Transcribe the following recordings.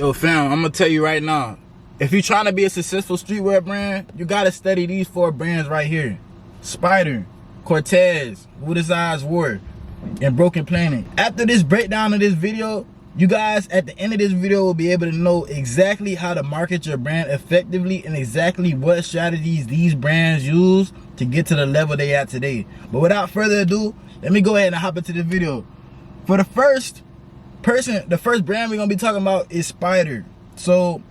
Yo fam, I'm gonna tell you right now, if you're trying to be a successful streetwear brand, you gotta study these 4 brands right here. Spider, Corteiz, Who Desires War, and Broken Planet. After this breakdown of this video, you guys at the end of this video will be able to know exactly how to market your brand effectively and exactly what strategies these brands use to get to the level they at today. But without further ado, let me go ahead and hop into the video. For the first brand we're gonna be talking about is Spider. So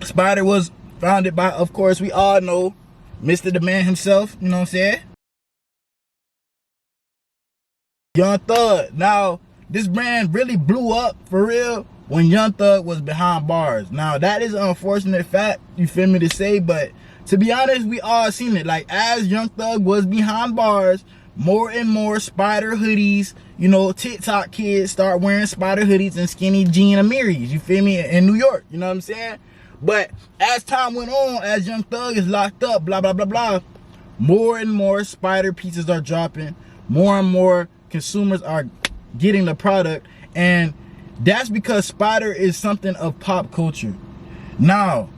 Spider was founded by, of course, we all know Mr. The Man himself, you know what I'm saying? Young Thug. Now, this brand really blew up for real when Young Thug was behind bars. Now, that is an unfortunate fact, you feel me to say, but to be honest, we all seen it. Like, as Young Thug was behind bars, more and more Spider hoodies, you know, TikTok kids start wearing Spider hoodies and skinny jean Amiris, you feel me, in New York, you know what I'm saying? But as time went on, as Young Thug is locked up, blah, blah, blah, blah, more and more Spider pieces are dropping, more and more consumers are getting the product, and that's because Spider is something of pop culture. Now,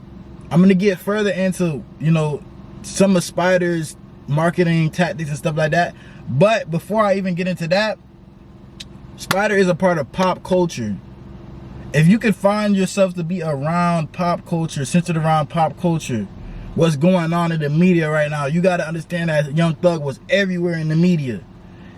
I'm gonna get further into, you know, some of Spider's marketing tactics and stuff like that, but before I even get into that, Spider is a part of pop culture. If you could find yourself to be around pop culture, centered around pop culture, what's going on in the media right now, you got to understand that Young Thug was everywhere in the media.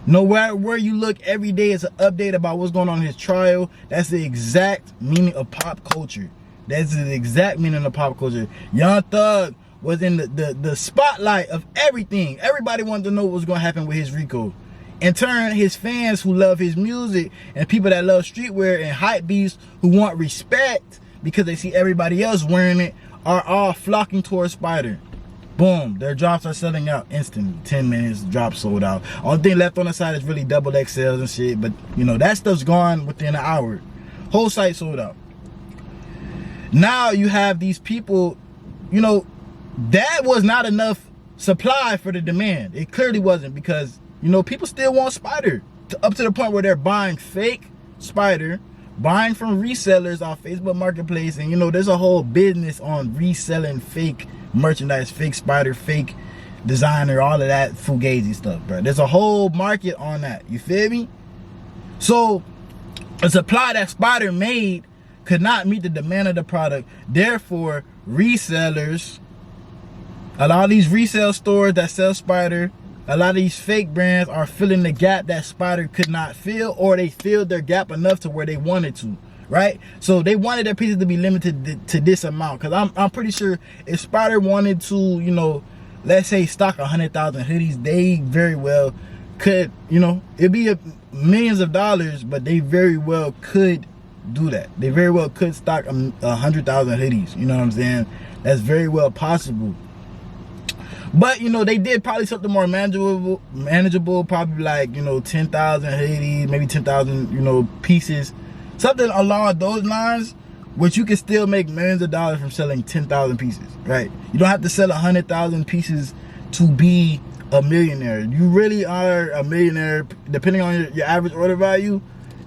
Nowhere where you look, every day is an update about what's going on in his trial. That's the exact meaning of pop culture. That's the exact meaning of pop culture. Young Thug was in the spotlight of everything. Everybody wanted to know what was going to happen with his Rico. In turn, his fans who love his music and people that love streetwear and hype beasts who want respect because they see everybody else wearing it are all flocking towards Spider. Boom, their drops are selling out instantly. 10 minutes, drop sold out. Only thing left on the side is really double XLs and shit, but you know, that stuff's gone within an hour. Whole site sold out. Now you have these people, you know, that was not enough supply for the demand. It clearly wasn't, because you know, people still want Spider, up to the point where they're buying fake Spider, buying from resellers on Facebook Marketplace, and you know, there's a whole business on reselling fake merchandise, fake Spider, fake designer, all of that fugazi stuff, bro. There's a whole market on that, you feel me? So the supply that Spider made could not meet the demand of the product. Therefore, resellers, a lot of these resale stores that sell Spider, a lot of these fake brands are filling the gap that Spider could not fill, or they filled their gap enough to where they wanted to, right? So they wanted their pieces to be limited to this amount, because I'm pretty sure if Spider wanted to, you know, let's say stock 100,000 hoodies, they very well could, you know, it'd be millions of dollars, but they very well could do that. They very well could stock 100,000 hoodies, you know what I'm saying? That's very well possible. But, you know, they did probably something more manageable, probably like, you know, 10,000 hoodies, maybe 10,000, you know, pieces. Something along those lines, which you can still make millions of dollars from selling 10,000 pieces, right? You don't have to sell 100,000 pieces to be a millionaire. You really are a millionaire, depending on your average order value,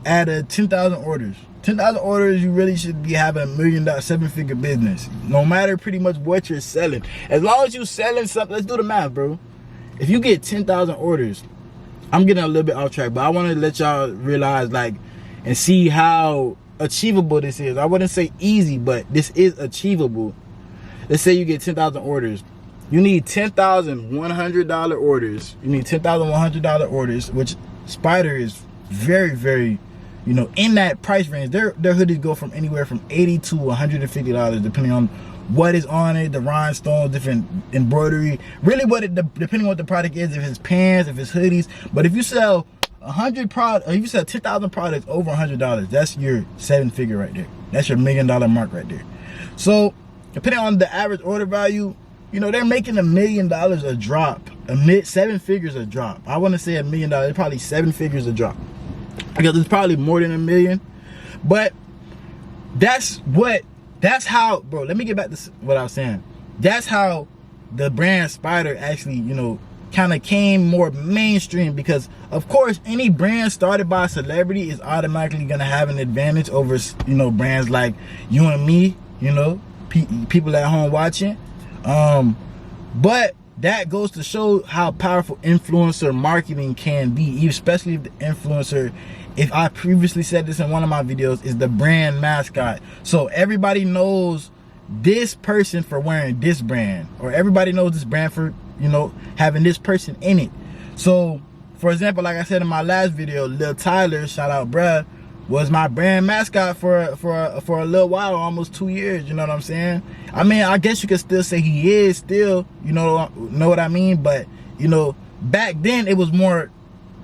at 10,000 orders. 10,000 orders, you really should be having $1 million, 7-figure business. No matter pretty much what you're selling. As long as you're selling something, let's do the math, bro. If you get 10,000 orders, I'm getting a little bit off track, but I want to let y'all realize, like, and see how achievable this is. I wouldn't say easy, but this is achievable. Let's say you get 10,000 orders. You need $10,100 orders. You need $10,100 orders, which Spider is very, very, you know, in that price range. Their hoodies go from anywhere from $80 to $150, depending on what is on it, the rhinestones, different embroidery, really what it, depending on what the product is, if it's pants, if it's hoodies. But if you sell 100 products, or if you sell 10,000 products over $100, that's your 7-figure right there. That's your $1 million mark right there. So depending on the average order value, you know, they're making $1 million a drop, 7 figures a drop. I want to say $1 million, it's probably 7 figures a drop, because it's probably more than $1 million. But that's how, bro, let me get back to what I was saying. That's how the brand Spider actually, you know, kind of came more mainstream, because of course any brand started by a celebrity is automatically going to have an advantage over, you know, brands like you and me, you know, people at home watching. But that goes to show how powerful influencer marketing can be, especially if the influencer, if I previously said this in one of my videos, is the brand mascot. So everybody knows this person for wearing this brand, or everybody knows this brand for, you know, having this person in it. So for example, like I said in my last video, Lil Tyler, shout out bruh, was my brand mascot for a little while, almost 2 years, you know what I'm saying? I mean, I guess you could still say he is still, you know what I mean? But, you know, back then it was more,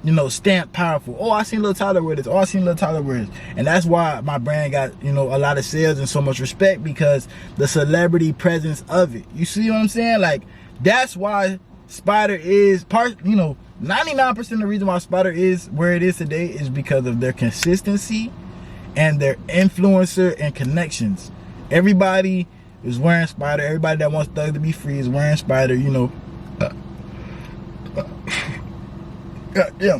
you know, stamp powerful. Oh, I seen Lil Tyler wear this. Oh, I seen Lil Tyler wear this. And that's why my brand got, you know, a lot of sales and so much respect, because the celebrity presence of it. You see what I'm saying? Like, that's why Spider is you know, 99% of the reason why Spider is where it is today is because of their consistency and their influencer and connections. Everybody is wearing Spider. Everybody that wants Thug to be free is wearing Spider, you know. Yeah.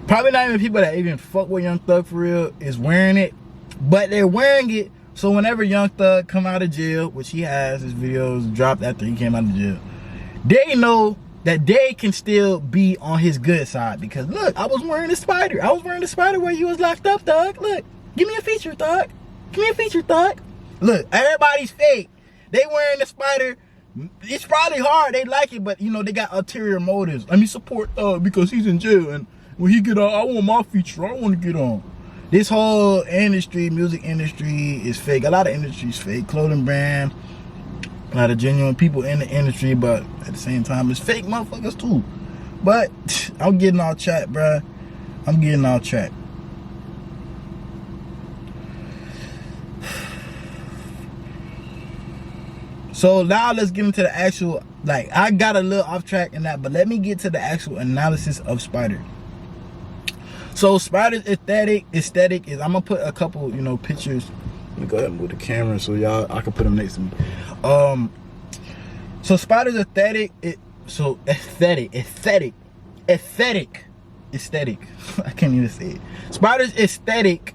Probably not even people that even fuck with Young Thug for real is wearing it, but they're wearing it so whenever Young Thug come out of jail, which he has, his videos dropped after he came out of jail, they know that they can still be on his good side. Because look, I was wearing the Spider. I was wearing the Spider where you was locked up, Thug. Look, give me a feature, Thug. Give me a feature, Thug. Look, everybody's fake. They wearing the Spider. It's probably hard. They like it, but you know, they got ulterior motives. Let me support Thug because he's in jail, and when he get on, I want my feature. I want to get on. This whole industry, music industry, is fake. A lot of industries fake. Clothing brand, a lot of genuine people in the industry, but at the same time, it's fake motherfuckers too. But I'm getting off track, bruh. I'm getting off track. So now let's get into the actual, like, I got a little off track in that, but let me get to the actual analysis of Spider. So Spider's aesthetic is, I'm gonna put a couple, you know, pictures. Let me go ahead and move the camera so I can put them next to me. So Spider's aesthetic, aesthetic. I can't even say it. Spider's aesthetic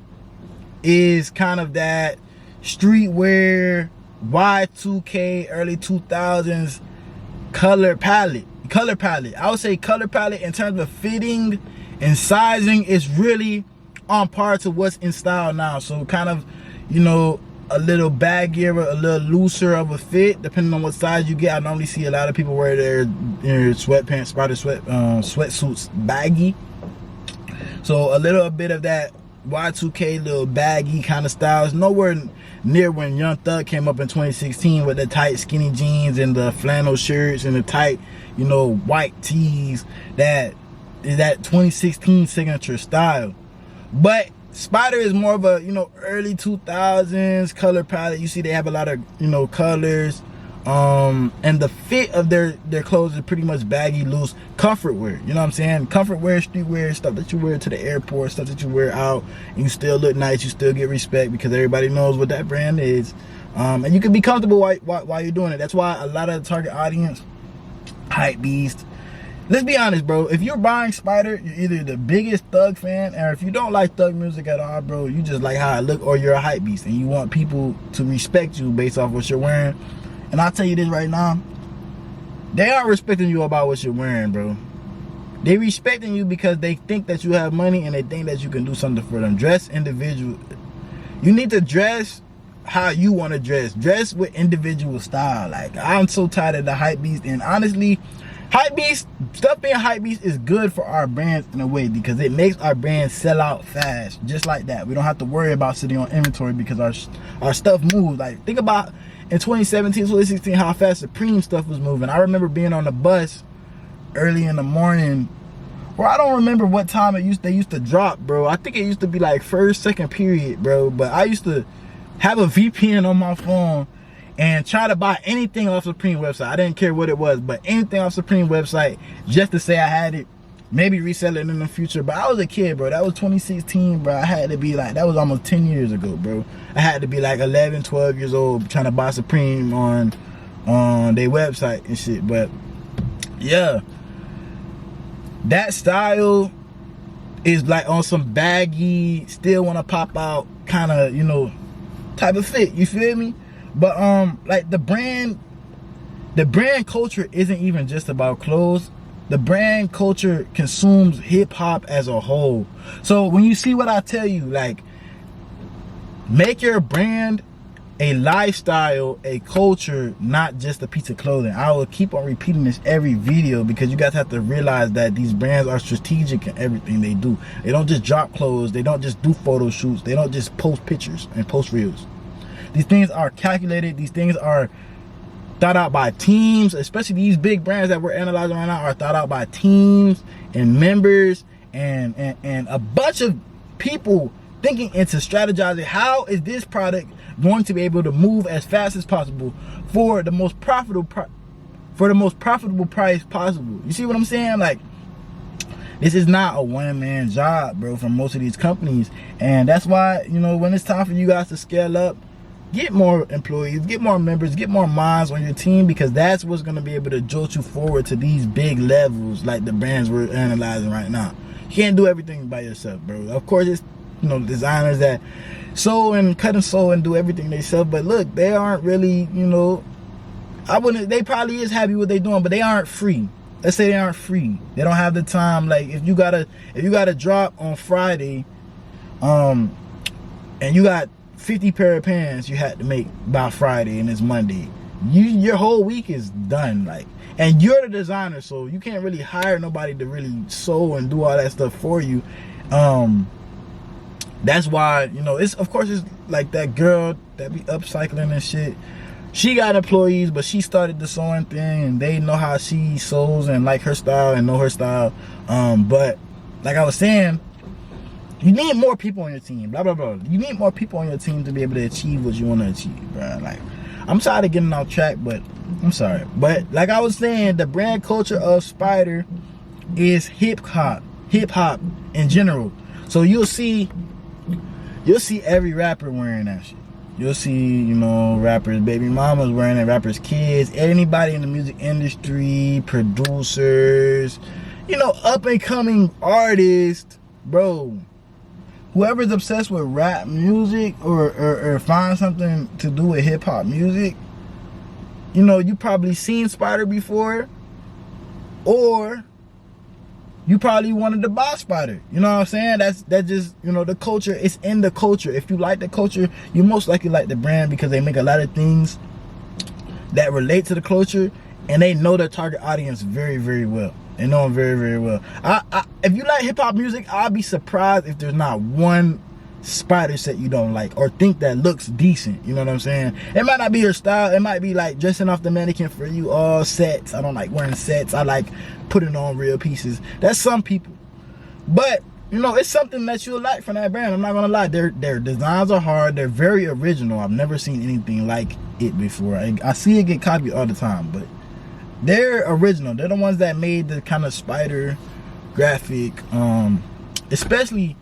is kind of that streetwear, Y2K, early 2000s color palette. I would say color palette in terms of fitting and sizing is really on par to what's in style now. So kind of, you know, a little baggier, a little looser of a fit, depending on what size you get. I normally see a lot of people wear their sweatpants, Spider sweatsuits baggy. So a little bit of that Y2K little baggy kind of styles. Nowhere near when Young Thug came up in 2016 with the tight skinny jeans and the flannel shirts and the tight, you know, white tees. That is that 2016 signature style. But Spider is more of a, you know, early 2000s color palette. You see they have a lot of, you know, colors. And the fit of their clothes is pretty much baggy, loose, comfort wear. You know what I'm saying? Comfort wear, street wear, stuff that you wear to the airport, stuff that you wear out, and you still look nice, you still get respect because everybody knows what that brand is. And you can be comfortable while you're doing it. That's why a lot of the target audience, hype beast. Let's be honest, bro. If you're buying Spider, you're either the biggest Thug fan, or if you don't like Thug music at all, bro, you just like how it look, or you're a hype beast and you want people to respect you based off what you're wearing. And I'll tell you this right now, they aren't respecting you about what you're wearing, bro. They respecting you because they think that you have money and they think that you can do something for them. Dress individual. You need to dress how you want to dress. Dress with individual style. Like, I'm so tired of the hype beast. And honestly, hype beast, stuff being hype beast is good for our brands in a way because it makes our brands sell out fast. Just like that. We don't have to worry about sitting on inventory because our stuff moves. Like, think about in 2017, 2016, how fast Supreme stuff was moving. I remember being on the bus early in the morning, or I don't remember what time they used to drop, bro. I think it used to be like first, second period, bro. But I used to have a VPN on my phone and try to buy anything off Supreme website. I didn't care what it was, but anything off Supreme website just to say I had it. Maybe resell it in the future. But I was a kid, bro. That was 2016, bro. I had to be like, that was almost 10 years ago, bro. I had to be like 11, 12 years old trying to buy Supreme on on their website and shit. But yeah, that style is like on some baggy, still want to pop out kind of, you know, type of fit. You feel me? But like the brand culture isn't even just about clothes. The brand culture consumes hip-hop as a whole. So when you see what I tell you, like, make your brand a lifestyle, a culture, not just a piece of clothing. I will keep on repeating this every video because you guys have to realize that these brands are strategic in everything they do. They don't just drop clothes. They don't just do photo shoots. They don't just post pictures and post reels. These things are calculated. These things are thought out by teams, especially these big brands that we're analyzing right now are thought out by teams and members and a bunch of people thinking into strategizing how is this product going to be able to move as fast as possible for the most profitable price possible. You see what I'm saying? Like, this is not a one-man job, bro, for most of these companies. And that's why, you know, when it's time for you guys to scale up, get more employees, get more members, get more minds on your team, because that's what's going to be able to jolt you forward to these big levels like the brands we're analyzing right now. You can't do everything by yourself, bro. Of course, it's, you know, designers that sew and cut and sew and do everything themselves, but look, they aren't really, you know, they probably is happy what they're doing, but they aren't free. Let's say they aren't free. They don't have the time. Like, if you gotta drop on Friday, and you got 50 pair of pants you had to make by Friday and it's Monday, your whole week is done. Like, and you're the designer, so you can't really hire nobody to really sew and do all that stuff for you. That's why, you know, it's, of course, it's like that girl that be upcycling and shit. She got employees, but she started the sewing thing and they know how she sews and like her style and know her style. But like I was saying, you need more people on your team, blah, blah, blah. You need more people on your team to be able to achieve what you want to achieve, bro. Like, I'm tired of getting off track, but I'm sorry. But like I was saying, the brand culture of Spider is hip hop in general. So you'll see every rapper wearing that shit. You'll see, you know, rappers' baby mamas wearing it, rappers' kids, anybody in the music industry, producers, you know, up and coming artists, bro. Whoever's obsessed with rap music or find something to do with hip hop music, you know, you probably seen Spider before, or you probably wanted to buy Spider. You know what I'm saying? That's just, you know, the culture. It's in the culture. If you like the culture, you most likely like the brand because they make a lot of things that relate to the culture, and they know their target audience very, very well. They know them very, very well. If you like hip hop music, I'll be surprised if there's not one Spider set you don't like or think that looks decent. You know what I'm saying? It might not be your style. It might be like dressing off the mannequin for you. All sets. I don't like wearing sets. I like putting on real pieces. That's some people. But, you know, it's something that you'll like from that brand. I'm not gonna lie. Their designs are hard. They're very original. I've never seen anything like it before. I see it get copied all the time, but they're original. They're the ones that made the kind of Spider graphic, especially,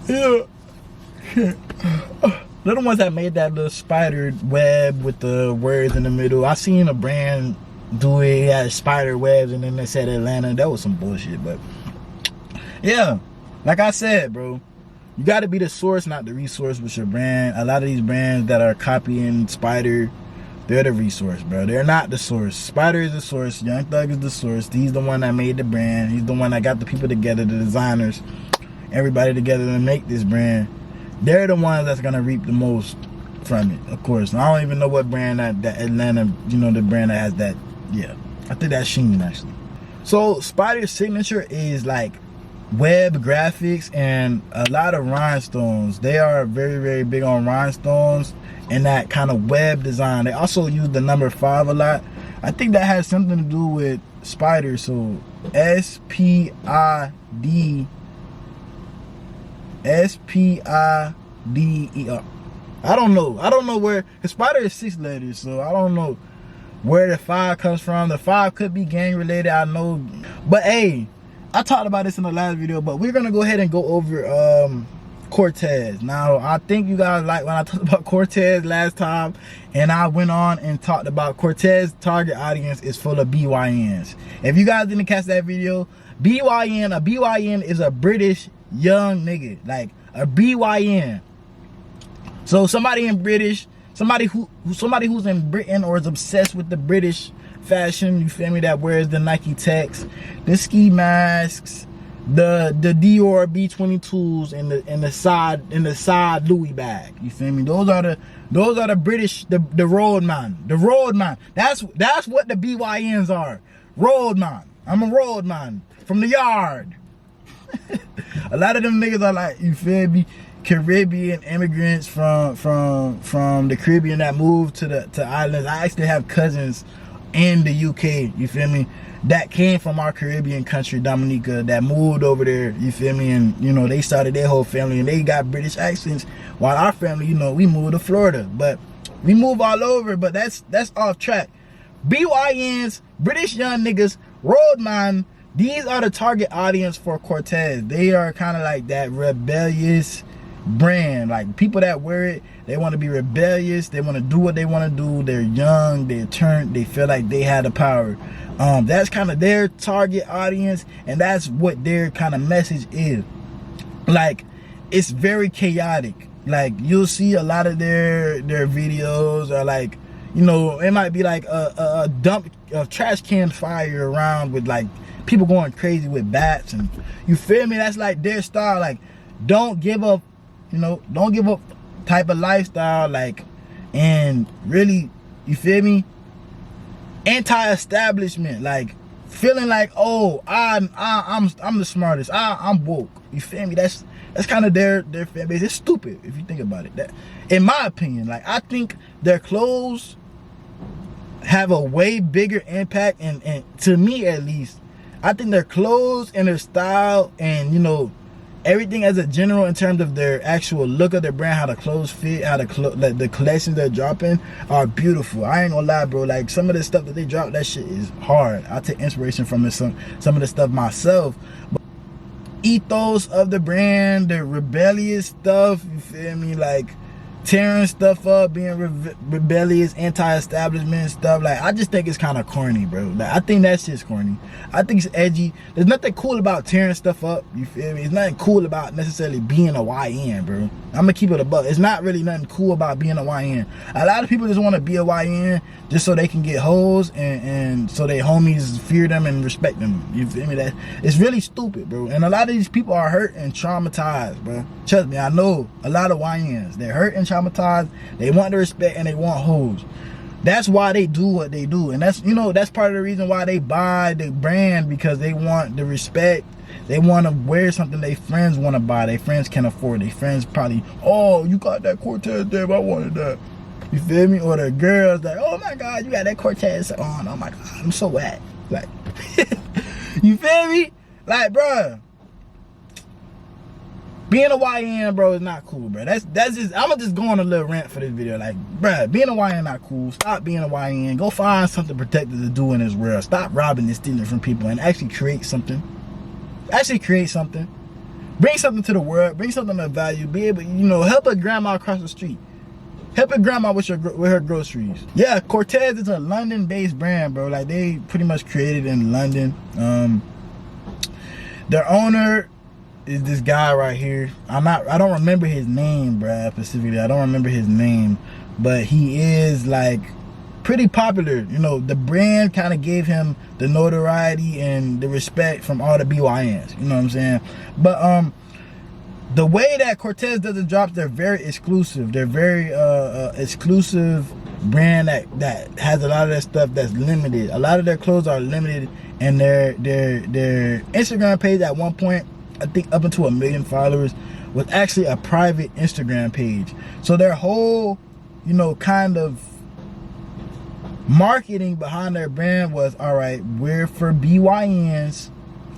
yeah, they're the ones that made that little spider web with the words in the middle. I seen a brand do it, it had spider webs, and then they said Atlanta. That was some bullshit, but yeah, like I said, bro, you got to be the source, not the resource with your brand. A lot of these brands that are copying Spider, they're the resource, bro. They're not the source. Spider is the source. Young Thug is the source. He's the one that made the brand. He's the one that got the people together, the designers, everybody together to make this brand. They're the ones that's gonna reap the most from it, of course. I don't even know what brand that Atlanta, you know, the brand that has that. Yeah, I think that's Sheen, actually. So Spider's signature is like web graphics and a lot of rhinestones. They are very, very big on rhinestones and that kind of web design. They also use the number 5 a lot. I think that has something to do with Spider. So S-P-I-D-E-R. I don't know where, because Spider is 6 letters, so I don't know where the 5 comes from. The 5 could be gang related, I know. But hey, I talked about this in the last video, but we're gonna go ahead and go over Corteiz. Now, I think you guys like when I talked about Corteiz last time, and I went on and talked about Corteiz target audience is full of BYNs. If you guys didn't catch that video, a BYN is a British young nigga, like a BYN. So somebody in British, somebody who's in Britain or is obsessed with the British fashion, you feel me, that wears the Nike Techs, the ski masks, the Dior B22s and the side Louis bag. You feel me? Those are the British, the roadman. The roadman. That's what the BYNs are. Roadman. I'm a roadman from the yard. A lot of them niggas are like, you feel me, Caribbean immigrants from the Caribbean that moved to islands. I actually have cousins in the UK, you feel me, that came from our Caribbean country, Dominica, that moved over there, you feel me, and you know, they started their whole family and they got British accents, while our family, you know, we moved to Florida. But we move all over, but that's off track. BYNs, British young niggas, roadman, these are the target audience for Corteiz. They are kind of like that rebellious brand, like people that wear it, they want to be rebellious, they want to do what they want to do, they're young, they're turned, they feel like they have the power. That's kind of their target audience, and that's what their kind of message is. Like, it's very chaotic. Like, you'll see a lot of their videos are like, you know, it might be like a dump of trash can fire around with like people going crazy with bats, and you feel me, that's like their style. Like, don't give up, you know, don't give up type of lifestyle, like, and really, you feel me, anti-establishment, like feeling like, oh, I'm the smartest, I'm woke, you feel me. That's kind of their fan base. It's stupid if you think about it. That, in my opinion, like, I think their clothes have a way bigger impact, and to me at least, I think their clothes and their style and, you know, everything as a general in terms of their actual look of their brand, how the clothes fit, how the collections they're dropping are beautiful. I ain't gonna lie, bro. Like, some of the stuff that they drop, that shit is hard. I take inspiration from some of the stuff myself. But ethos of the brand, the rebellious stuff, you feel me, like tearing stuff up, being rebellious, anti-establishment stuff, like, I just think it's kind of corny, bro. Like, I think that shit's corny. I think it's edgy. There's nothing cool about tearing stuff up, you feel me. It's nothing cool about necessarily being a YN, bro. I'm gonna keep it a buck. It's not really nothing cool about being a YN. A lot of people just want to be a YN just so they can get hoes and so their homies fear them and respect them, you feel me. That it's really stupid, bro. And a lot of these people are hurt and traumatized, bro. Trust me, I know a lot of YNs. They're hurt and traumatized. They want the respect and they want hoes. That's why they do what they do, and that's, you know, that's part of the reason why they buy the brand, because they want the respect. They want to wear something their friends want to buy. Their friends can afford. Their friends probably, oh, you got that Corteiz there, I wanted that. You feel me? Or the girls like, oh my God, you got that Corteiz on. Oh my God, I'm so wet. Like, you feel me? Like, bruh, being a YN, bro, is not cool, bro. That's just, I'ma just go on a little rant for this video. Like, bruh, being a YN not cool. Stop being a YN. Go find something protected to do in this world. Stop robbing and stealing from people and actually create something. Actually create something. Bring something to the world. Bring something of value. Be able, you know, help a grandma across the street. Help a grandma with her groceries. Yeah, Corteiz is a London-based brand, bro. Like, they pretty much created in London. Their owner is this guy right here. I don't remember his name, bruh, specifically. I don't remember his name, but he is like pretty popular. You know, the brand kind of gave him the notoriety and the respect from all the BYNs. You know what I'm saying? But the way that Corteiz does the drops, they're very exclusive. They're very exclusive brand that has a lot of that stuff that's limited. A lot of their clothes are limited, and their Instagram page at one point, I think up into 1 million followers, was actually a private Instagram page. So their whole, you know, kind of marketing behind their brand was, all right, we're for BYNs,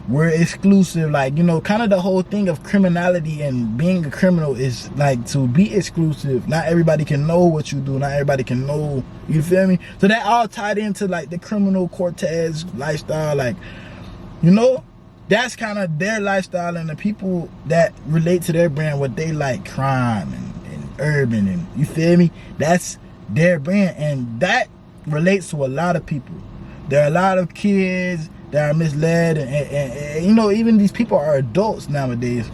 we're exclusive. Like, you know, kind of the whole thing of criminality and being a criminal is like to be exclusive. Not everybody can know what you do. Not everybody can know, you feel me? So that all tied into like the criminal Corteiz lifestyle. Like, you know, that's kind of their lifestyle, and the people that relate to their brand, what they like, crime and urban, and you feel me? That's their brand, and that relates to a lot of people. There are a lot of kids that are misled, and you know, even these people are adults nowadays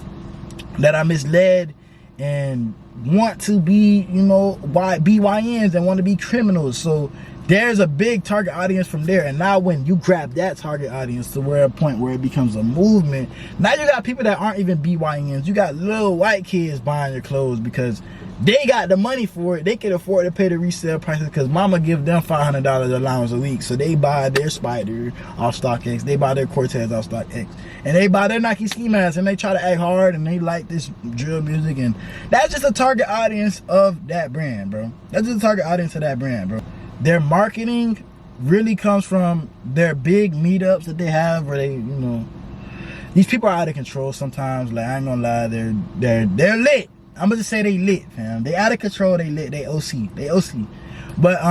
that are misled and want to be, you know, BYNs and want to be criminals. So there's a big target audience from there. And now when you grab that target audience to where a point where it becomes a movement, now you got people that aren't even BYNs. You got little white kids buying your clothes because they got the money for it. They can afford to pay the resale prices because mama give them $500 allowance a week. So they buy their Spider off StockX. They buy their Corteiz off StockX. And they buy their Nike ski masks, and they try to act hard, and they like this drill music. And that's just a target audience of that brand, bro. That's just a target audience of that brand, bro. Their marketing really comes from their big meetups that they have where they, you know, these people are out of control sometimes. Like, I ain't gonna lie, they're lit. I'm gonna just say they lit, fam. They out of control, they lit, they OC. But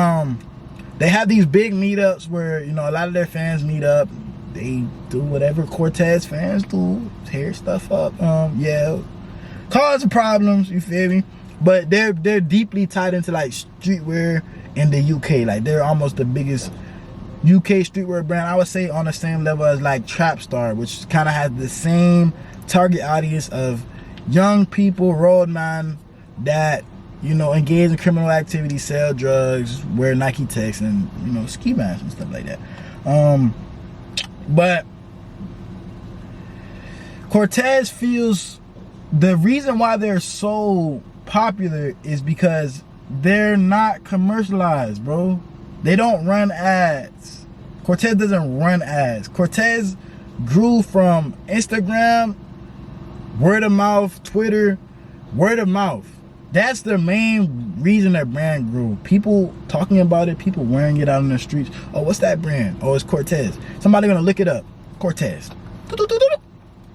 they have these big meetups where, you know, a lot of their fans meet up. They do whatever Corteiz fans do, tear stuff up, yeah, cause problems, you feel me? But they're deeply tied into like streetwear in the UK. Like, they're almost the biggest UK streetwear brand, I would say, on the same level as like Trapstar, which kind of has the same target audience of young people, roadman that, you know, engage in criminal activity, sell drugs, wear Nike techs, and, you know, ski masks and stuff like that. But Corteiz feels the reason why they're so popular is because they're not commercialized, bro. They don't run ads. Corteiz doesn't run ads. Corteiz grew from Instagram, word of mouth, Twitter, word of mouth. That's the main reason their brand grew. People talking about it, people wearing it out in the streets. Oh, what's that brand? Oh, it's Corteiz. Somebody gonna look it up. Corteiz.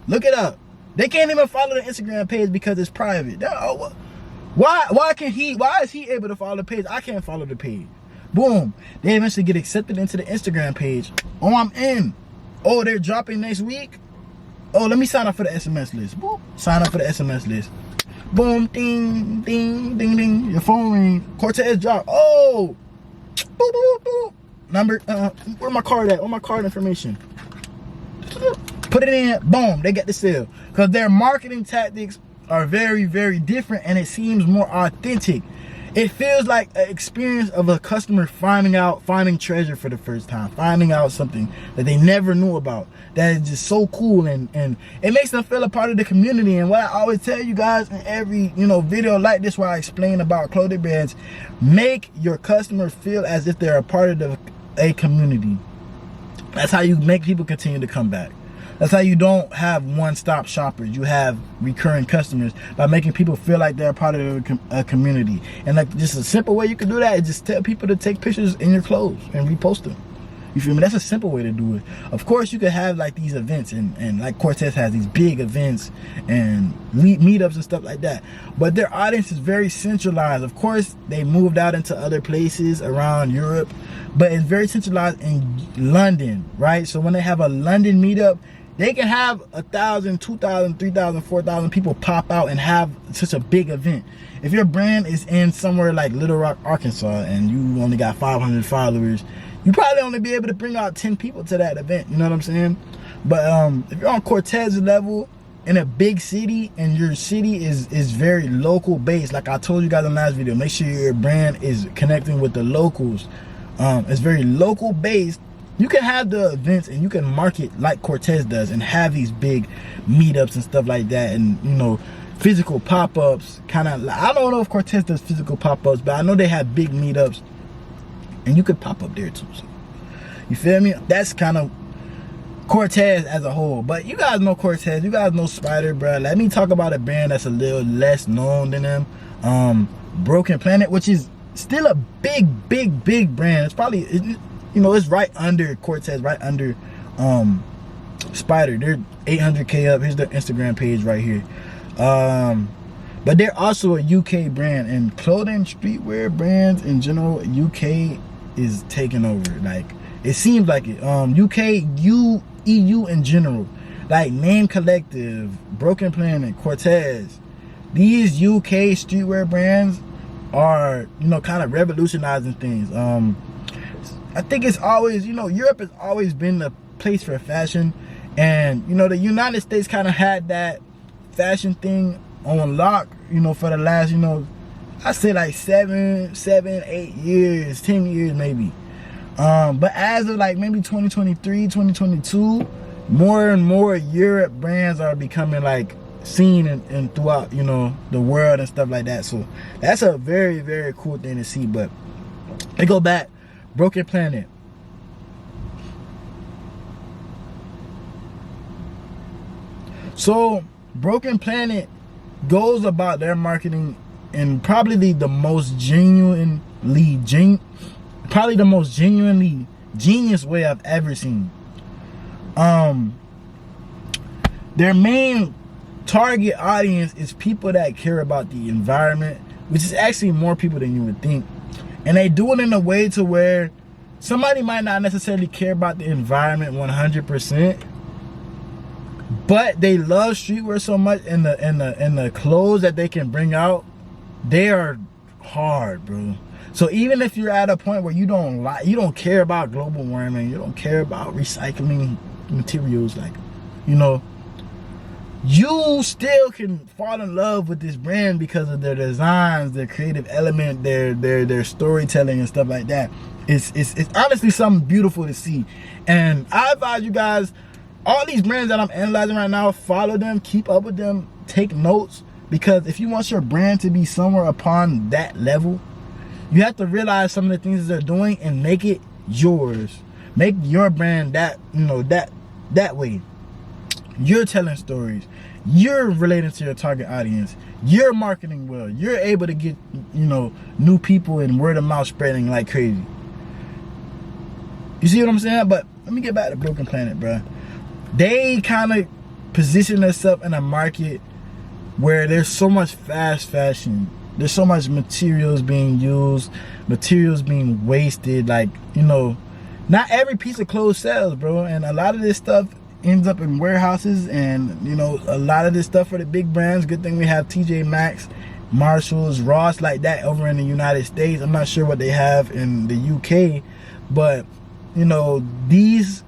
Look it up. They can't even follow the Instagram page because it's private. Oh, why is he able to follow the page? I can't follow the page. Boom. They eventually get accepted into the Instagram page. Oh, I'm in. Oh, they're dropping next week. Oh, let me sign up for the SMS list. Boom. Sign up for the SMS list. Boom, ding, ding, ding, ding. Your phone ring. Corteiz drop. Oh, boop, boop, boop. Number. Where my card at? Where my card information? Put it in. Boom. They get the sale because their marketing tactics are very, very different, and it seems more authentic. It feels like an experience of a customer finding treasure for the first time, finding out something that they never knew about. That is just so cool, and it makes them feel a part of the community. And what I always tell you guys in every, you know, video like this where I explain about clothing brands, make your customer feel as if they're a part of a community. That's how you make people continue to come back. That's how you don't have one-stop shoppers. You have recurring customers by making people feel like they're a part of a community. And like, just a simple way you can do that is just tell people to take pictures in your clothes and repost them. You feel me? That's a simple way to do it. Of course, you could have like these events, and like Corteiz has these big events and meetups and stuff like that. But their audience is very centralized. Of course, they moved out into other places around Europe, but it's very centralized in London, right? So when they have a London meetup, they can have 1,000, 2,000, 3,000, 4,000 people pop out and have such a big event. If your brand is in somewhere like Little Rock, Arkansas, and you only got 500 followers, you probably only be able to bring out 10 people to that event. You know what I'm saying? But if you're on Corteiz level in a big city, and your city is very local based, like I told you guys in the last video, make sure your brand is connecting with the locals. It's very local based. You can have the events and you can market like Corteiz does and have these big meetups and stuff like that, and, you know, physical pop-ups. Kind of, I don't know if Corteiz does physical pop-ups, but I know they have big meetups and you could pop up there too. So, you feel me? That's kind of Corteiz as a whole. But you guys know Corteiz, you guys know Spider, bro. Let me talk about a brand that's a little less known than them. Broken Planet, which is still a big brand. It's probably, you know, it's right under Corteiz, right under Spider. They're 800K up. Here's their Instagram page right here. But they're also a UK brand, and clothing, streetwear brands in general, UK is taking over. Like, it seems like it. UK, EU in general. Like Name Collective, Broken Planet, Corteiz. These UK streetwear brands are, you know, kind of revolutionizing things. I think it's always, you know, Europe has always been the place for fashion, and you know, the United States kind of had that fashion thing on lock, you know, for the last, you know, I say like 7, 8 years, 10 years maybe. But as of like maybe 2023, 2022, more and more Europe brands are becoming like seen and throughout, you know, the world and stuff like that. So that's a very, very cool thing to see. But they go back, Broken Planet. So Broken Planet goes about their marketing in probably the most genuinely genius way I've ever seen. Their main target audience is people that care about the environment, which is actually more people than you would think. And they do it in a way to where somebody might not necessarily care about the environment 100%, but they love streetwear so much, and the clothes that they can bring out, they are hard, bro. So even if you're at a point where you don't care about global warming, you don't care about recycling materials, like, you know, you still can fall in love with this brand because of their designs, their creative element, their storytelling and stuff like that. It's honestly something beautiful to see. And I advise you guys, all these brands that I'm analyzing right now, follow them, keep up with them, take notes, because if you want your brand to be somewhere upon that level, you have to realize some of the things that they're doing and make it yours. Make your brand that, you know, that way. You're telling stories. You're relating to your target audience. You're marketing well. You're able to get, you know, new people and word of mouth spreading like crazy. You see what I'm saying? But let me get back to Broken Planet, bro. They kind of position themselves in a market where there's so much fast fashion. There's so much materials being used, materials being wasted. Like, you know, not every piece of clothes sells, bro. And a lot of this stuff ends up in warehouses, and you know, a lot of this stuff for the big brands. Good thing we have TJ Maxx, Marshalls, Ross, like that over in the United States. I'm not sure what they have in the UK, but you know, these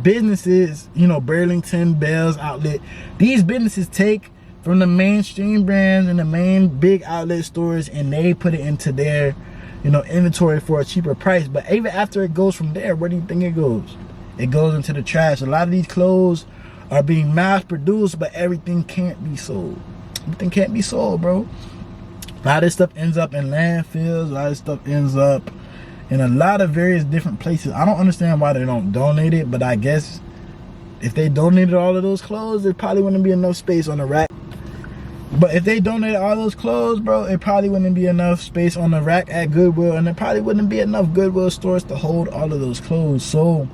businesses, you know, Burlington, Bell's Outlet, these businesses take from the mainstream brands and the main big outlet stores, and they put it into their, you know, inventory for a cheaper price. But even after it goes from there, where do you think it goes? It goes into the trash. A lot of these clothes are being mass produced, but everything can't be sold. Everything can't be sold, bro. A lot of this stuff ends up in landfills. A lot of this stuff ends up in a lot of various different places. I don't understand why they don't donate it, but I guess if they donated all of those clothes, there probably wouldn't be enough space on the rack. But if they donated all those clothes, bro, it probably wouldn't be enough space on the rack at Goodwill, and there probably wouldn't be enough Goodwill stores to hold all of those clothes. So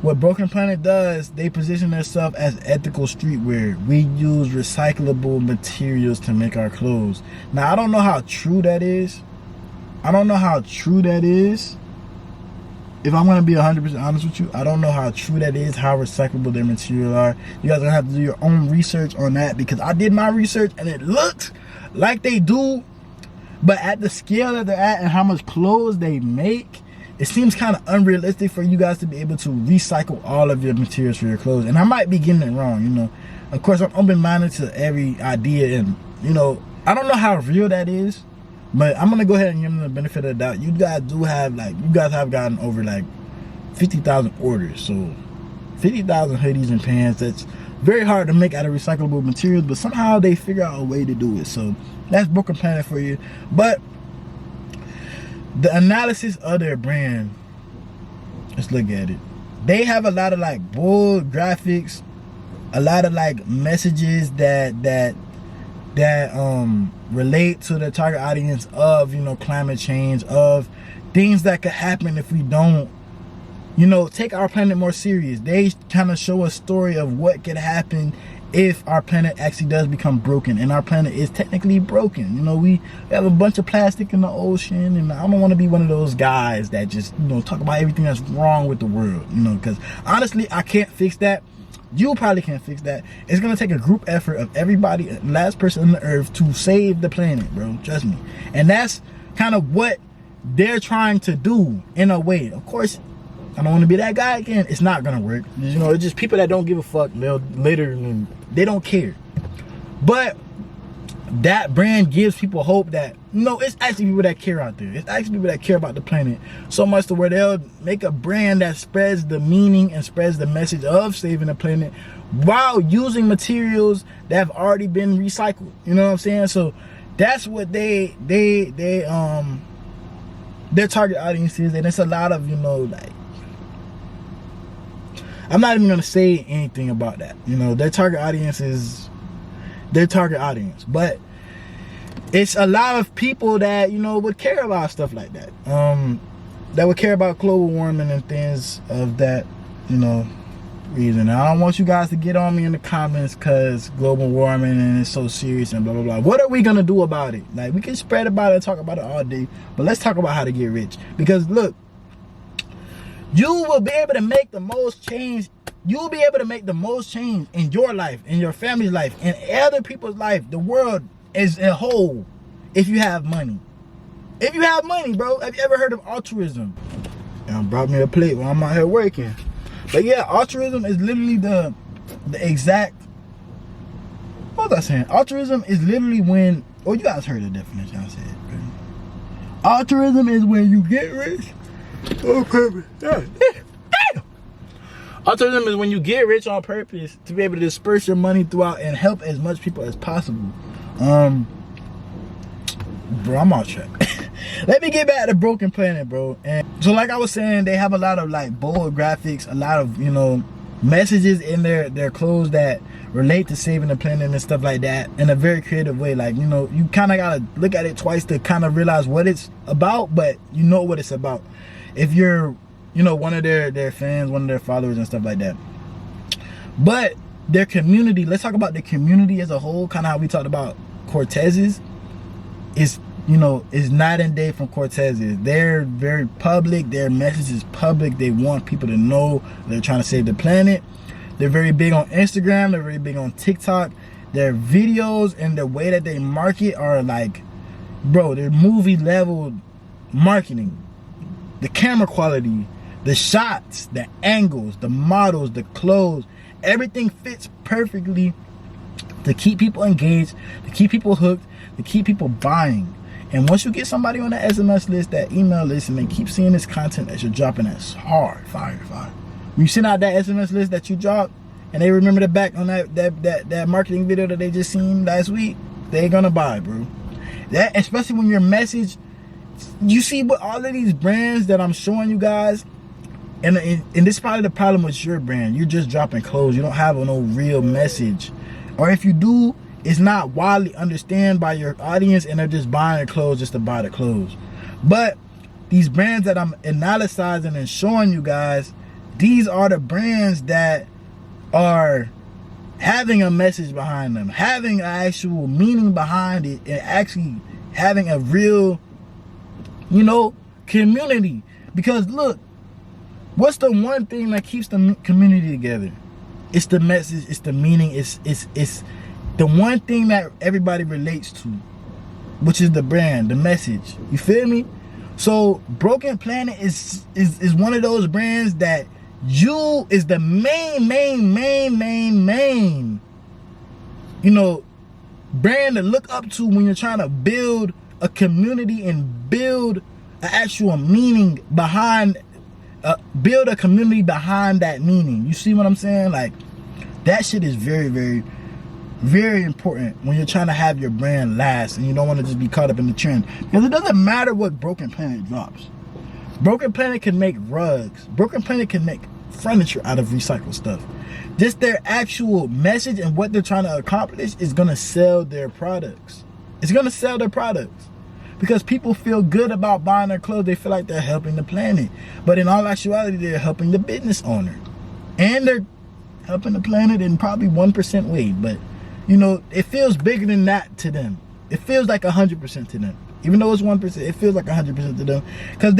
what Broken Planet does, they position themselves as ethical streetwear. We use recyclable materials to make our clothes. Now, I don't know how true that is. I don't know how true that is. If I'm going to be 100% honest with you, I don't know how true that is, how recyclable their material are. You guys are going to have to do your own research on that, because I did my research and it looked like they do. But at the scale that they're at and how much clothes they make, it seems kind of unrealistic for you guys to be able to recycle all of your materials for your clothes. And I might be getting it wrong, you know. Of course, I'm open-minded to every idea, and, you know, I don't know how real that is. But I'm gonna go ahead and give them the benefit of the doubt. You guys do have, like, you guys have gotten over like 50,000 orders. So 50,000 hoodies and pants, that's very hard to make out of recyclable materials, but somehow they figure out a way to do it. So that's Broken Planet for you. But the analysis of their brand, let's look at it. They have a lot of like bold graphics, a lot of like messages that relate to the target audience of, you know, climate change, of things that could happen if we don't, you know, take our planet more serious. They kind of show a story of what could happen if our planet actually does become broken, and our planet is technically broken. You know, we have a bunch of plastic in the ocean, and I don't want to be one of those guys that just, you know, talk about everything that's wrong with the world, you know, because honestly, I can't fix that. You probably can't fix that. It's gonna take a group effort of everybody, last person on the earth, to save the planet, bro. Trust me. And that's kind of what they're trying to do in a way. Of course, I don't want to be that guy again. It's not gonna work. You know, it's just people that don't give a fuck. They'll later, they don't care. But that brand gives people hope that, no, it's actually people that care out there. It's actually people that care about the planet so much to where they'll make a brand that spreads the meaning and spreads the message of saving the planet while using materials that have already been recycled. You know what I'm saying? So that's what their target audience is. And it's a lot of, you know, like, I'm not even gonna say anything about that. You know, their target audience is their target audience, but it's a lot of people that, you know, would care about stuff like that, that would care about global warming and things of that, you know, reason. I don't want you guys to get on me in the comments because global warming and it's so serious and blah blah blah. What are we gonna do about it? Like, we can spread about it and talk about it all day, but let's talk about how to get rich. Because look, you will be able to make the most change. You'll be able to make the most change in your life, in your family's life, in other people's life, the world as a whole, if you have money. If you have money, bro. Have you ever heard of altruism? Brought me a plate while I'm out here working. But yeah, altruism is literally the exact, what was I saying? Altruism is literally when, oh, you guys heard the definition I said. Altruism is when you get rich on purpose. Damn. Altruism is when you get rich on purpose to be able to disperse your money throughout and help as much people as possible. Bro, I'm off track. Let me get back to Broken Planet, bro. And so, like I was saying, they have a lot of like bold graphics, a lot of, you know, messages in their clothes that relate to saving the planet and stuff like that in a very creative way. Like, you know, you kind of gotta look at it twice to kind of realize what it's about, but you know what it's about if you're, you know, one of their fans, one of their followers and stuff like that. But their community, let's talk about the community as a whole, kind of how we talked about Cortez's, is, you know, is night and day from Cortez's. They're very public, their message is public, they want people to know they're trying to save the planet. They're very big on Instagram, they're very big on TikTok. Their videos and the way that they market are like, bro, they're movie level marketing. The camera quality, the shots, the angles, the models, the clothes, everything fits perfectly to keep people engaged, to keep people hooked, to keep people buying. And once you get somebody on that SMS list, that email list, and they keep seeing this content that you're dropping, that's hard, fire. When you send out that SMS list that you dropped, and they remember the back on that marketing video that they just seen last week, they're gonna buy, bro. That, especially when your message, you see what all of these brands that I'm showing you guys, and this is probably the problem with your brand. You're just dropping clothes. You don't have no real message. Or if you do, it's not widely understood by your audience, and they're just buying the clothes just to buy the clothes. But these brands that I'm analyzing and showing you guys, these are the brands that are having a message behind them, having an actual meaning behind it, and actually having a real, you know, community. Because look, what's the one thing that keeps the community together? It's the message, it's the meaning, it's the one thing that everybody relates to, which is the brand, the message. You feel me? So Broken Planet is one of those brands that you is the main, you know, brand to look up to when you're trying to build a community and build an actual meaning behind, build a community behind that meaning. You see what I'm saying? Like, that shit is very, very important when you're trying to have your brand last and you don't want to just be caught up in the trend. Because it doesn't matter what Broken Planet drops. Broken Planet can make rugs. Broken Planet can make furniture out of recycled stuff. Just their actual message and what they're trying to accomplish is going to sell their products. It's going to sell their products. Because people feel good about buying their clothes. They feel like they're helping the planet. But in all actuality, they're helping the business owner. And they're helping the planet in probably 1% way. But, you know, it feels bigger than that to them. It feels like 100% to them. Even though it's 1%, it feels like 100% to them. Because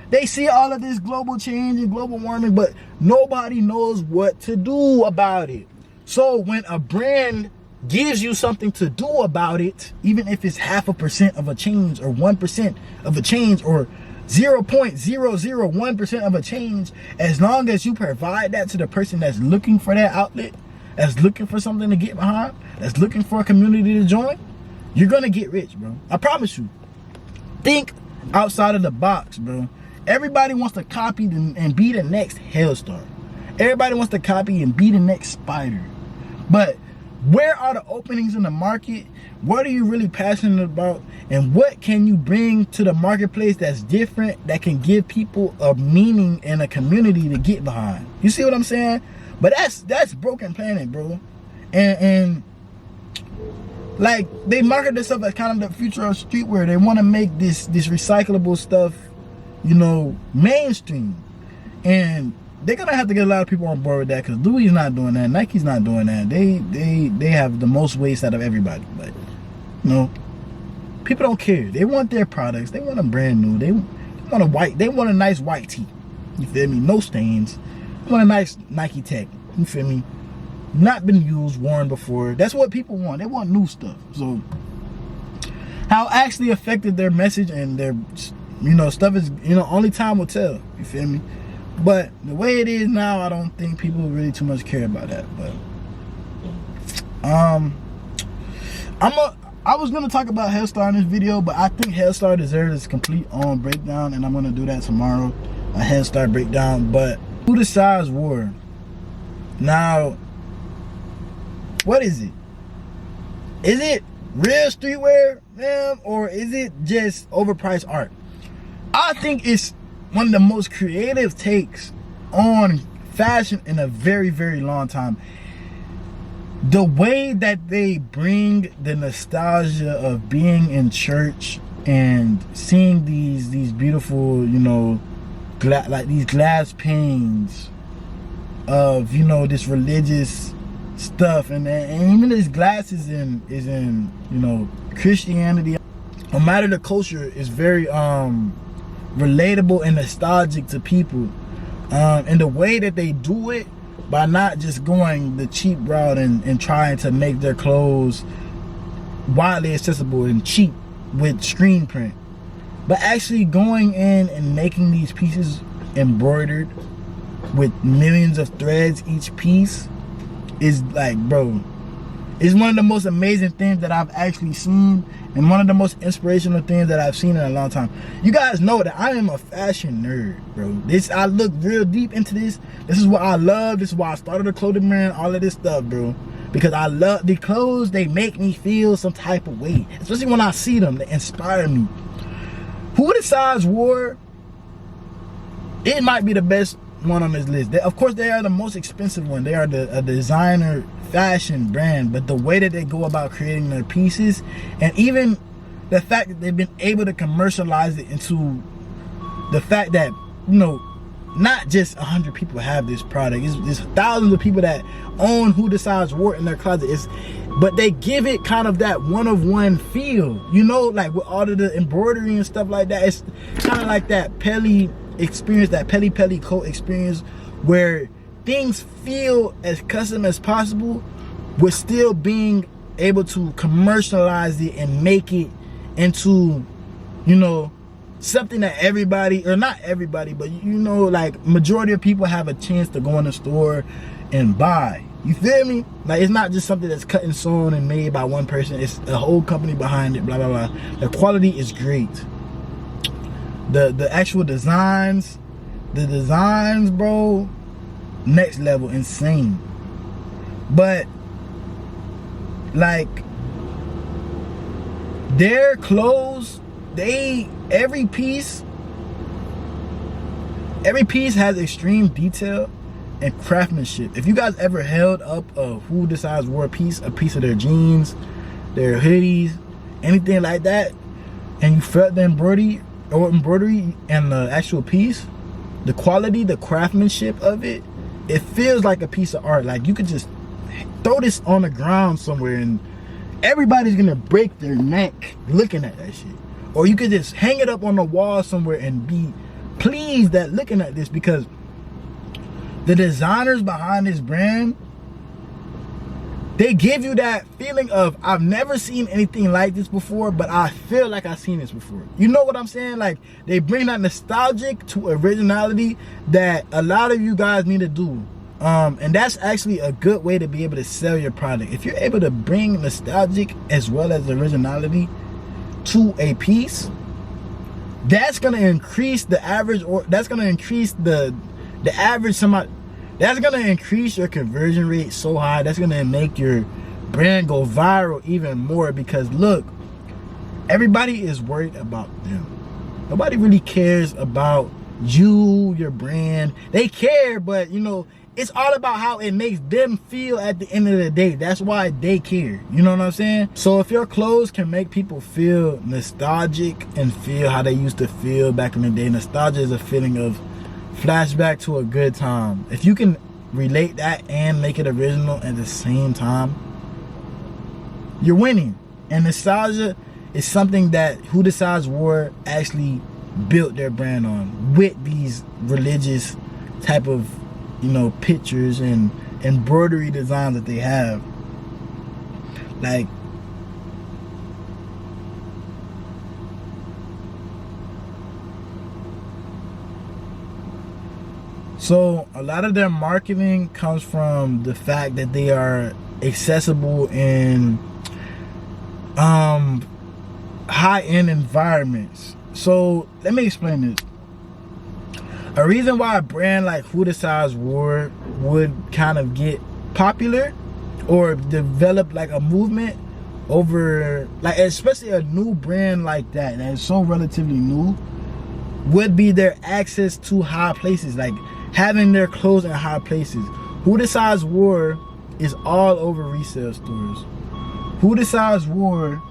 They see all of this global change and global warming, but nobody knows what to do about it. So when a brand gives you something to do about it, even if it's 0.5% of a change or 1% of a change or 0.001% of a change, as long as you provide that to the person that's looking for that outlet, that's looking for something to get behind, that's looking for a community to join, you're gonna get rich, bro. I promise you. Think outside of the box, bro. Everybody wants to copy and be the next Hellstar. Everybody wants to copy and be the next Spider. But where are the openings in the market? What are you really passionate about? And what can you bring to the marketplace that's different, that can give people a meaning and a community to get behind? You see what I'm saying? But that's Broken Planet, bro. And like, they market themselves as kind of the future of streetwear. They want to make this recyclable stuff, you know, mainstream. And they're gonna have to get a lot of people on board with that, because Louis is not doing that, Nike's not doing that. They have the most waste out of everybody. But you know, people don't care. They want their products. They want a brand new. They want a nice white tee. You feel me? No stains. They want a nice Nike Tech. You feel me? Not been used, worn before. That's what people want. They want new stuff. So how actually affected their message and their, you know, stuff is, you know, only time will tell. You feel me? But the way it is now, I don't think people really too much care about that. But I was gonna talk about Hellstar in this video, but I think Hellstar deserves its complete own breakdown, and I'm gonna do that tomorrow, a Hellstar breakdown. But who decides war? Now, what is it? Is it real streetwear, man, or is it just overpriced art? I think it's one of the most creative takes on fashion in a very, very long time. The way that they bring the nostalgia of being in church and seeing these beautiful, you know, like these glass panes of, you know, this religious stuff, and even this glass is in you know, Christianity. No matter the culture, is very relatable and nostalgic to people, and the way that they do it, by not just going the cheap route and trying to make their clothes widely accessible and cheap with screen print, but actually going in and making these pieces embroidered with millions of threads each piece, is like, bro, it's one of the most amazing things that I've actually seen, and one of the most inspirational things that I've seen in a long time. You guys know that I am a fashion nerd, bro. I look real deep into this. This is what I love. This is why I started a clothing brand, all of this stuff, bro. Because I love the clothes. They make me feel some type of way, especially when I see them. They inspire me. Who Decides War, it might be the best one on this list. Of course, they are the most expensive one. They are a designer fashion brand, but the way that they go about creating their pieces, and even the fact that they've been able to commercialize it into the fact that, you know, not just 100 people have this product. It's thousands of people that own Who Decides War in their closet. But they give it kind of that one-of-one feel, you know, like with all of the embroidery and stuff like that. It's kind of like that Pelly experience, that Pelly coat experience, where things feel as custom as possible with still being able to commercialize it and make it into, you know, something that everybody, or not everybody, but, you know, like majority of people have a chance to go in the store and buy. You feel me? Like, it's not just something that's cut and sewn and made by one person. It's a whole company behind it, blah, blah, blah. The quality is great. The actual designs, bro, next level, insane. But like, their clothes, every piece has extreme detail and craftsmanship. If you guys ever held up a Who Decides War a piece of their jeans, their hoodies, anything like that, and you felt the embroidery and the actual piece, the quality, the craftsmanship of it, it feels like a piece of art. Like, you could just throw this on the ground somewhere and everybody's gonna break their neck looking at that shit. Or you could just hang it up on the wall somewhere and be pleased that looking at this, because the designers behind this brand, they give you that feeling of, I've never seen anything like this before, but I feel like I've seen this before. You know what I'm saying? Like, they bring that nostalgic to originality that a lot of you guys need to do. And that's actually a good way to be able to sell your product. If you're able to bring nostalgic as well as originality to a piece, that's gonna increase the average, or that's gonna increase the average somebody. That's gonna increase your conversion rate so high. That's gonna make your brand go viral even more, because look, everybody is worried about them. Nobody really cares about you, your brand. They care, but you know, it's all about how it makes them feel at the end of the day. That's why they care. You know what I'm saying? So if your clothes can make people feel nostalgic and feel how they used to feel back in the day, nostalgia is a feeling of flashback to a good time. If you can relate that and make it original at the same time, you're winning. And nostalgia is something that Who Decides War actually built their brand on, with these religious type of, you know, pictures and embroidery designs that they have. Like, so a lot of their marketing comes from the fact that they are accessible in high-end environments. So let me explain this. A reason why a brand like Who Decides War would kind of get popular or develop like a movement over, like, especially a new brand like that is so relatively new, would be their access to high places, like having their clothes in high places. Who Decides War is all over resale stores. Who Decides War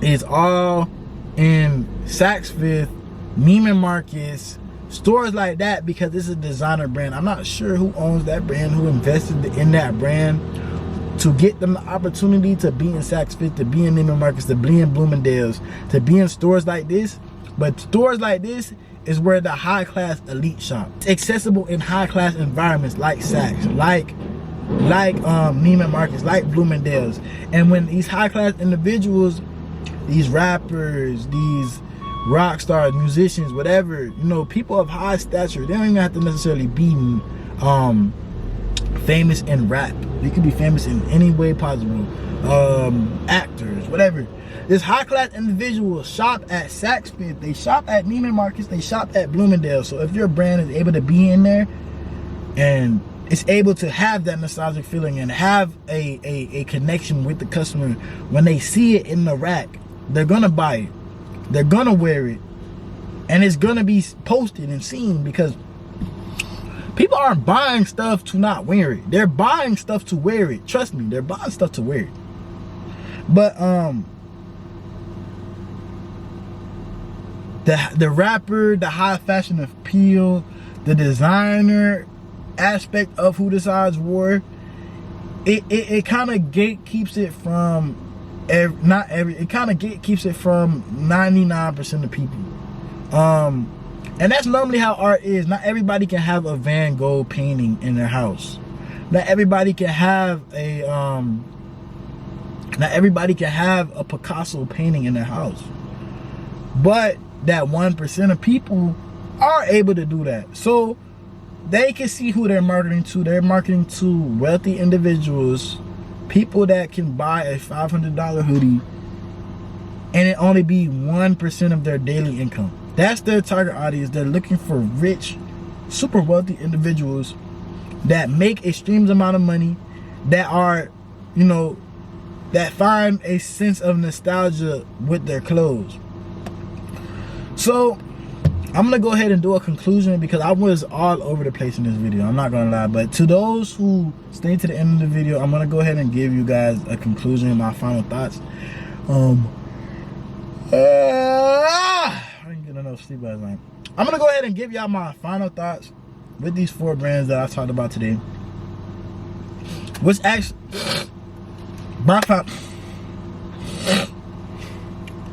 is all in Saks Fifth, Neiman Marcus, stores like that, because it's a designer brand. I'm not sure who owns that brand, who invested in that brand to get them the opportunity to be in Saks Fifth, to be in Neiman Marcus, to be in Bloomingdale's, to be in stores like this. But stores like this is where the high class elite shop. It's accessible in high class environments like Saks, like Neiman Marcus, like Bloomingdale's. And when these high class individuals, these rappers, these rock stars, musicians, whatever, you know, people of high stature, they don't even have to necessarily be famous in rap. They could be famous in any way possible. Actors, whatever. This high class individual shop at Saks Fifth, they shop at Neiman Marcus, they shop at Bloomingdale. So if your brand is able to be in there and it's able to have that nostalgic feeling and have a connection with the customer, when they see it in the rack, they're gonna buy it, they're gonna wear it, and it's gonna be posted and seen, because people aren't buying stuff to not wear it. They're buying stuff to wear it. Trust me, they're buying stuff to wear it. But the rapper, the high fashion appeal, the designer aspect of Who Decides War, it kind of gatekeeps it from it kind of gatekeeps it from 99% of people. And that's normally how art is. Not everybody can have a Van Gogh painting in their house. Not everybody can have a Picasso painting in their house. But that 1% of people are able to do that. So they can see who they're marketing to. They're marketing to wealthy individuals, people that can buy a $500 hoodie and it only be 1% of their daily income. That's their target audience. They're looking for rich, super wealthy individuals that make extreme amount of money, that are, you know, that find a sense of nostalgia with their clothes. So I'm gonna go ahead and do a conclusion, because I was all over the place in this video, I'm not gonna lie. But to those who stay to the end of the video, I'm gonna go ahead and give you guys a conclusion and my final thoughts. I didn't get enough sleep last night. I'm gonna go ahead and give y'all my final thoughts with these 4 brands that I talked about today. Which actually,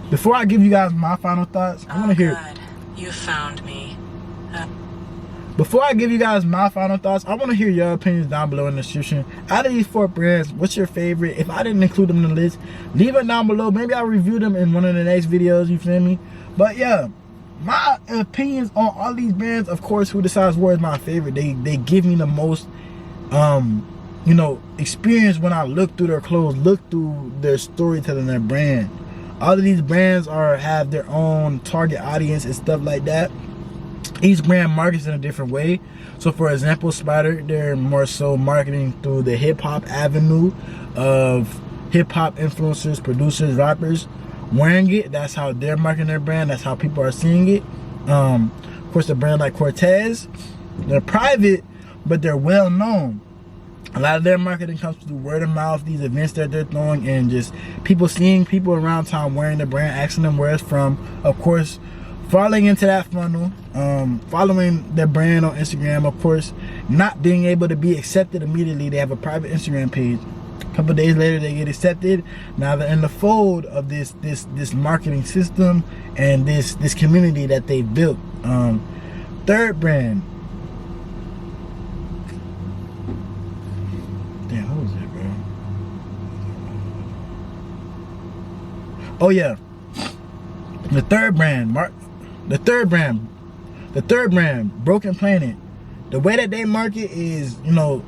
before I give you guys my final thoughts, I want to hear You found me. Before I give you guys my final thoughts, I want to hear your opinions down below in the description. Out of these 4 brands, what's your favorite? If I didn't include them in the list, leave it down below. Maybe I'll review them in one of the next videos, you feel me? But yeah, my opinions on all these brands, of course, Who Decides War is my favorite. They give me the most, you know, experience when I look through their clothes, look through their storytelling, their brand. All of these brands have their own target audience and stuff like that. Each brand markets in a different way. So for example, Spider, they're more so marketing through the hip-hop avenue of hip-hop influencers, producers, rappers wearing it. That's how they're marketing their brand. That's how people are seeing it. Of course, a brand like Corteiz, they're private, but they're well known. A lot of their marketing comes through word of mouth, these events that they're throwing, and just people seeing people around town wearing the brand, asking them where it's from. Of course, falling into that funnel, following their brand on Instagram, of course, not being able to be accepted immediately. They have a private Instagram page. A couple days later, they get accepted. Now they're in the fold of this marketing system and this community that they built. Third brand. Damn, who was it, bro? Oh yeah, the third brand, Broken Planet. The way that they market is, you know,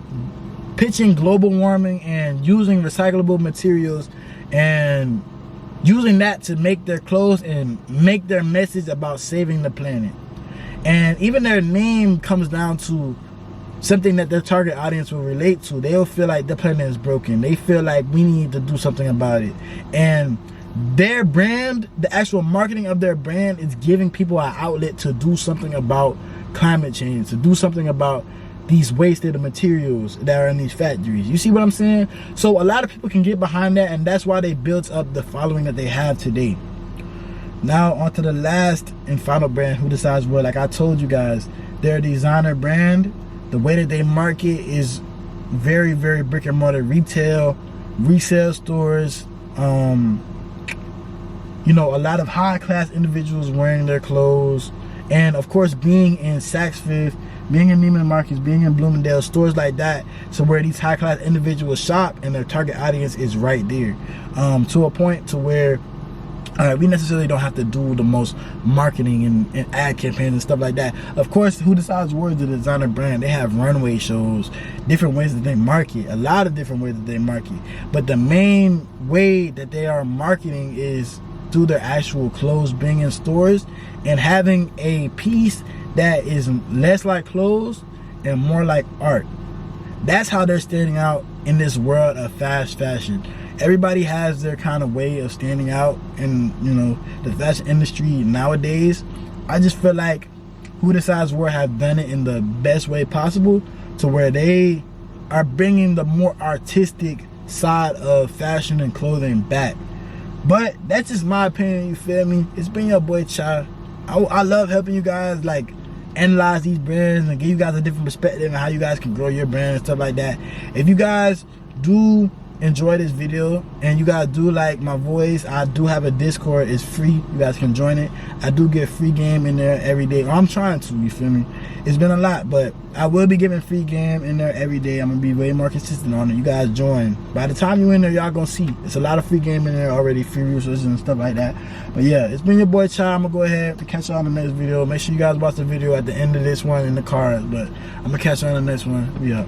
pitching global warming and using recyclable materials and using that to make their clothes and make their message about saving the planet. And even their name comes down to something that their target audience will relate to. They'll feel like the planet is broken. They feel like we need to do something about it. And their brand, the actual marketing of their brand, is giving people an outlet to do something about climate change, to do something about these wasted materials that are in these factories. You see what I'm saying? So a lot of people can get behind that, and that's why they built up the following that they have today. Now on to the last and final brand, Who Decides War. Like I told you guys, they're a designer brand. The way that they market is very, very brick and mortar retail, resale stores, you know, a lot of high class individuals wearing their clothes, and of course being in Saks Fifth, being in Neiman Marcus, being in Bloomingdale, stores like that, so where these high class individuals shop and their target audience is right there, to a point to where we necessarily don't have to do the most marketing and ad campaigns and stuff like that. Of course, Who Decides War is the designer brand. They have runway shows, different ways that they market, a lot of different ways that they market, but the main way that they are marketing is through their actual clothes being in stores and having a piece that is less like clothes and more like art. That's how they're standing out in this world of fast fashion. Everybody has their kind of way of standing out in, you know, the fashion industry nowadays. I just feel like Who Decides War have done it in the best way possible, to where they are bringing the more artistic side of fashion and clothing back. But that's just my opinion, you feel me? It's been your boy Chai. I love helping you guys like analyze these brands and give you guys a different perspective and how you guys can grow your brand and stuff like that. If you guys do enjoy this video and you guys do like my voice, I do have a Discord. It's free, you guys can join it. I do get free game in there every day. I'm trying to, you feel me? It's been a lot, but I will be giving free game in there every day. I'm gonna be way more consistent on it. You guys join. By the time you in there, y'all gonna see it's a lot of free game in there already, free resources and stuff like that. But yeah, it's been your boy Chai. I'm gonna go ahead to catch y'all on the next video. Make sure you guys watch the video at the end of this one in the cards, but I'm gonna catch y'all on the next one. Yeah.